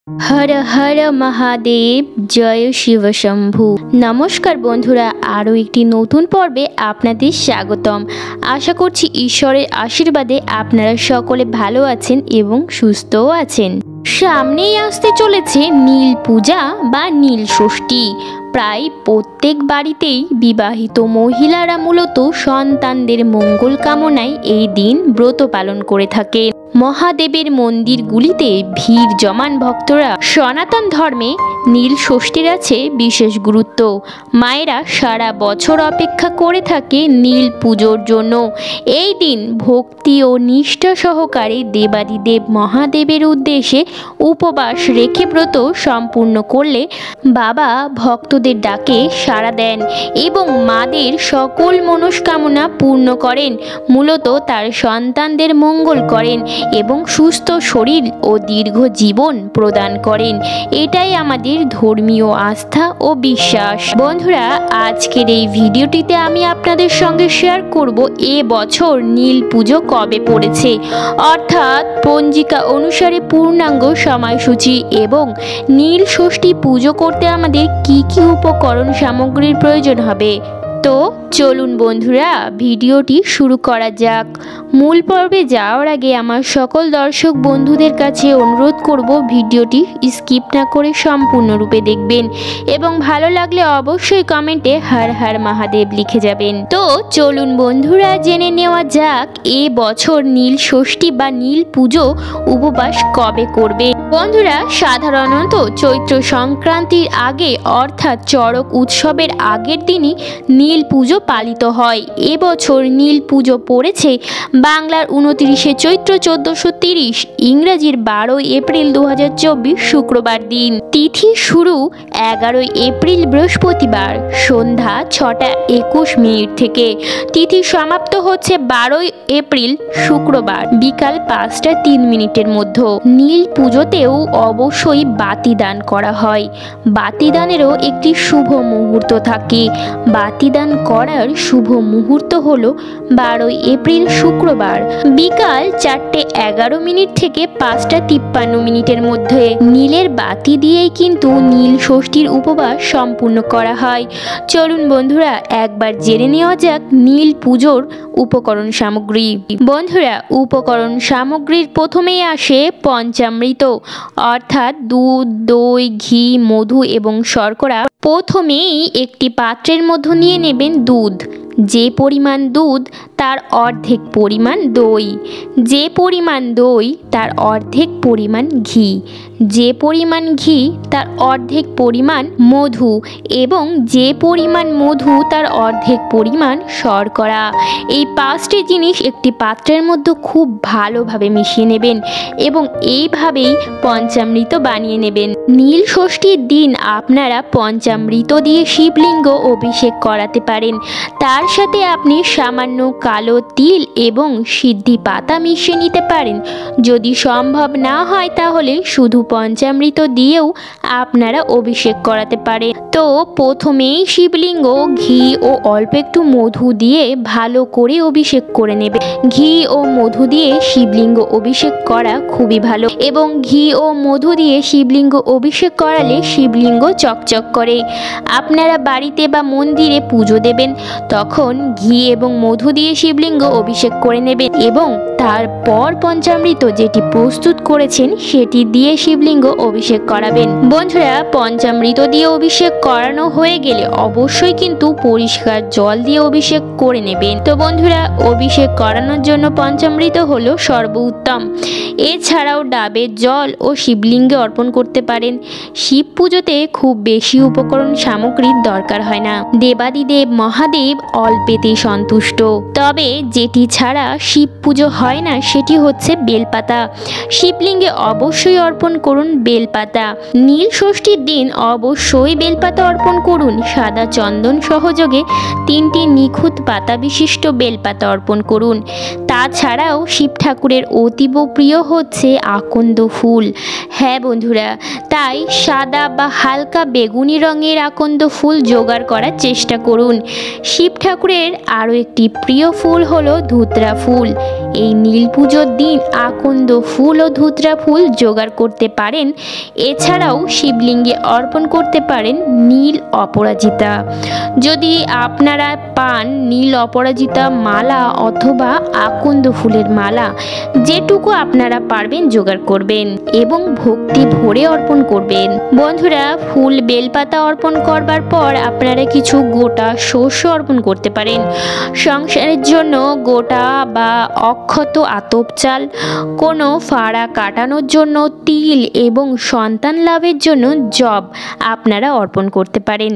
হর হর মহাদেব, জয় শিব শম্ভু। নমস্কার বন্ধুরা, আরও একটি নতুন পর্বে আপনাদের স্বাগতম। আশা করছি ঈশ্বরের আশীর্বাদে আপনারা সকলে ভালো আছেন এবং সুস্থও আছেন। সামনেই আসতে চলেছে নীল পূজা বা নীল ষষ্ঠী। প্রায় প্রত্যেক বাড়িতেই বিবাহিত মহিলারা মূলত সন্তানদের মঙ্গল কামনায় এই দিন ব্রত পালন করে থাকে। মহাদেবের মন্দিরগুলিতে ভিড় জমান ভক্তরা। সনাতন ধর্মে নীল ষষ্ঠীর আছে বিশেষ গুরুত্ব। মায়েরা সারা বছর অপেক্ষা করে থাকে নীল পুজোর জন্য। এই দিন ভক্তি ও নিষ্ঠা সহকারে দেবাদিদেব মহাদেবের উদ্দেশ্যে উপবাস রেখে ব্রত সম্পূর্ণ করলে বাবা ভক্তদের ডাকে সাড়া দেন এবং মাদের সকল মনস্কামনা পূর্ণ করেন। মূলত তার সন্তানদের মঙ্গল করেন এবং সুস্থ শরীর ও দীর্ঘ জীবন প্রদান করেন। এটাই আমাদের ধর্মীয় আস্থা ও বিশ্বাস। বন্ধুরা, আজকের এই ভিডিওটিতে আমি আপনাদের সঙ্গে শেয়ার করব এবছর নীল পুজো কবে পড়েছে, অর্থাৎ পঞ্জিকা অনুসারে পূর্ণাঙ্গ সময়সূচি এবং নীল ষষ্ঠী পুজো করতে আমাদের কি কি উপকরণ সামগ্রীর প্রয়োজন হবে। তো চলুন বন্ধুরা, ভিডিওটি শুরু করা যাক। মূল পর্বে যাওয়ার আগে আমার সকল দর্শক বন্ধুদের কাছে অনুরোধ করব ভিডিওটি স্কিপ না করে সম্পূর্ণরূপে দেখবেন এবং ভালো লাগলে অবশ্যই কমেন্টে হর হর মহাদেব লিখে যাবেন। তো চলুন বন্ধুরা, জেনে নেওয়া যাক এ বছর নীল ষষ্ঠী বা নীল পুজো উপবাস কবে করবে। বন্ধুরা, সাধারণত চৈত্র সংক্রান্তির আগে অর্থাৎ চড়ক উৎসবের আগের দিনই নীল পুজো পালিত হয়। এবছর নীল পুজো পড়েছে বাংলার 29শে চৈত্র 1430, ইংরাজির 12 এপ্রিল 2024 শুক্রবার দিন। তিথি শুরু 11 এপ্রিল বৃহস্পতিবার সন্ধ্যা 6:21 থেকে। তিথি সমাপ্ত হচ্ছে 12 এপ্রিল শুক্রবার বিকাল 5:03 মধ্যে। নীল পুজোতেও অবশ্যই বাতি দান করা হয়। বাতি দানেরও একটি শুভ মুহূর্ত থাকে। বাতি দান করার শুভ মুহূর্ত হলো 12 এপ্রিল শুক্রবার বিকাল 4:11 থেকে 5:53 মধ্যে। নীলের বাতি দিয়েই কিন্তু নীল ষষ্ঠীর উপবাস সম্পূর্ণ করা হয়। চলুন বন্ধুরা, একবার জেনে নেওয়া যাক নীল পুজোর উপকরণ সামগ্রী। বন্ধুরা, উপকরণ সামগ্রীর প্রথমেই আসে পঞ্চামৃত, অর্থাৎ দুধ, দই, ঘি, মধু এবং শর্করা। প্রথমেই একটি পাত্রের মধ্যে নিয়ে নেবেন দুধ। যে পরিমাণ দুধ তার অর্ধেক পরিমাণ দই, যে পরিমাণ দই তার অর্ধেক পরিমাণ ঘি, যে পরিমাণ ঘি তার অর্ধেক পরিমাণ মধু এবং যে পরিমাণ মধু তার অর্ধেক পরিমাণ শর্করা। এই 5টি জিনিস একটি পাত্রের মধ্যে খুব ভালোভাবে মিশিয়ে নেবেন এবং এইভাবেই পঞ্চামৃত বানিয়ে নেবেন। নীল ষষ্ঠীর দিন আপনারা পঞ্চামৃত দিয়ে শিবলিঙ্গ অভিষেক করাতে পারেন। তার সাথে আপনি সামান্য কালো তিল এবং সিদ্ধি পাতা মিশিয়ে নিতে পারেন। যদি সম্ভব না হয় তাহলে শুধু পঞ্চামৃত দিয়েও আপনারা অভিষেক করাতে পারেন। তো প্রথমেই শিবলিঙ্গ ঘি ও অল্প একটু মধু দিয়ে ভালো করে অভিষেক করে নেবে। ঘি ও মধু দিয়ে শিবলিঙ্গ অভিষেক করা খুবই ভালো এবং ঘি ও মধু দিয়ে শিবলিঙ্গ অভিষেক করালে শিবলিঙ্গ চকচক করে। আপনারা বাড়িতে বা মন্দিরে পুজো দেবেন, তখন ঘি এবং মধু দিয়ে শিবলিঙ্গ অভিষেক করে নেবেন এবং তারপর পঞ্চামৃত যেটি প্রস্তুত করেছেন সেটি দিয়ে শিবলিঙ্গ অভিষেক করাবেন। বন্ধুরা, পঞ্চামৃত দিয়ে অভিষেক করানো হয়ে গেলে অবশ্যই কিন্তু পরিষ্কার জল দিয়ে অভিষেক করে নেবেন। তো বন্ধুরা, অভিষেক করানোর জন্য পঞ্চামৃত হলো সর্বোত্তম। এছাড়াও ডাবের জল ও শিবলিঙ্গে অর্পণ করতে পারেন। শিব পুজোতে খুব বেশি উপকরণ সামগ্রীর দরকার হয় না। দেবাদিদেব মহাদেব অল্পেতেই সন্তুষ্ট। তবে যেটি ছাড়া শিব পুজো হয় না সেটি হচ্ছে বেলপাতা। শিবলিঙ্গে অবশ্যই অর্পণ করুন বেলপাতা। নীল ষষ্ঠীর দিন অবশ্যই বেলপাতা অর্পণ করুন। সাদা চন্দন সহযোগে 3টি নিখুঁত পাতা বিশিষ্ট বেলপাতা অর্পণ করুন। তাছাড়াও শিব ঠাকুরের অতীব প্রিয় হচ্ছে আকন্দ ফুল। হ্যাঁ বন্ধুরা, তাই সাদা বা হালকা বেগুনি রঙের আকন্দ ফুল জোগাড় করার চেষ্টা করুন। শিব ঠাকুরের আরও একটি প্রিয় ফুল হলো ধুতরা ফুল। এই নীল পুজোর দিন আকন্দ ফুল ও ধুতরা ফুল জোগাড় করতে পারেন। এছাড়াও শিবলিঙ্গে অর্পণ করতে পারেন নীল অপরাজিতা। যদি আপনারা পান নীল অপরাজিতা মালা অথবা আকন্দ ফুলের মালা, যেটুকু আপনারা পারবেন জোগাড় করবেন এবং ভক্তি ভরে অর্পণ করবেন। বন্ধুরা, ফুল বেলপাতা অর্পণ করবার পর আপনারা কিছু গোটা শস্য অর্পণ করতে পারেন। সংসারের জন্য গোটা বা অক্ষত আতপ চাল, কোনো ফাড়া কাটানোর জন্য তিল এবং সন্তান লাভের জন্য জব আপনারা অর্পণ করতে পারেন।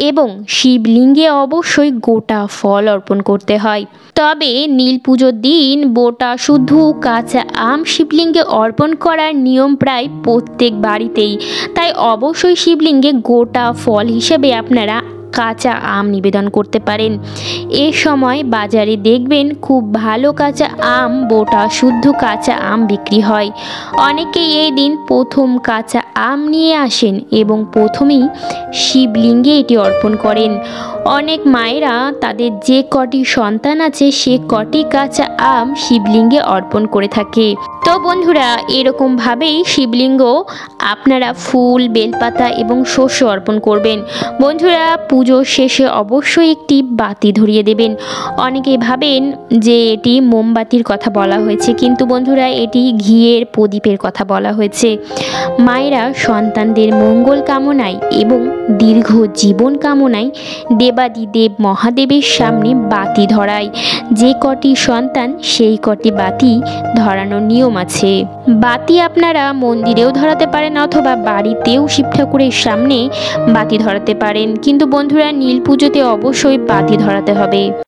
এবং শিবলিঙ্গে অবশ্যই গোটা ফল অর্পণ করতে হয়। তবে নীল পুজোর দিন বোটা শুধু কাঁচা আম শিবলিঙ্গে অর্পণ করার নিয়ম প্রায় প্রত্যেক বাড়িতেই। তাই অবশ্যই শিবলিঙ্গে গোটা ফল হিসেবে আপনারা কাঁচা আম নিবেদন করতে পারেন। এ সময় বাজারে দেখবেন খুব ভালো কাঁচা আম, বোটা শুদ্ধ কাঁচা আম বিক্রি হয়। অনেকেই এই দিন প্রথম কাঁচা আম নিয়ে আসেন এবং প্রথমেই শিবলিঙ্গে এটি অর্পণ করেন। অনেক মায়েরা তাদের যে কটি সন্তান আছে সে কটি কাঁচা আম শিবলিঙ্গে অর্পণ করে থাকে। তো বন্ধুরা, এরকমভাবেই শিবলিঙ্গ আপনারা ফুল, বেলপাতা এবং শস্য অর্পণ করবেন। বন্ধুরা, পুজোর শেষে অবশ্যই একটি বাতি ধরিয়ে দেবেন। অনেকে ভাবেন যে এটি মোমবাতির কথা বলা হয়েছে, কিন্তু বন্ধুরা এটি ঘিয়ের প্রদীপের কথা বলা হয়েছে। মায়েরা সন্তানদের মঙ্গল কামনায় এবং দীর্ঘ জীবন কামনায় দেবাদিদেব মহাদেবের সামনে বাতি ধরায়। যে কটি সন্তান সেই কটি বাতি ধরানোর নিয়ম আছে। বাতি আপনারা মন্দিরেও ধরাতে পারেন অথবা বাড়িতেও শিব ঠাকুরের সামনে বাতি ধরাতে পারেন, কিন্তু বন্ধুরা নীল পুজোতে অবশ্যই বাতি ধরাতে হবে।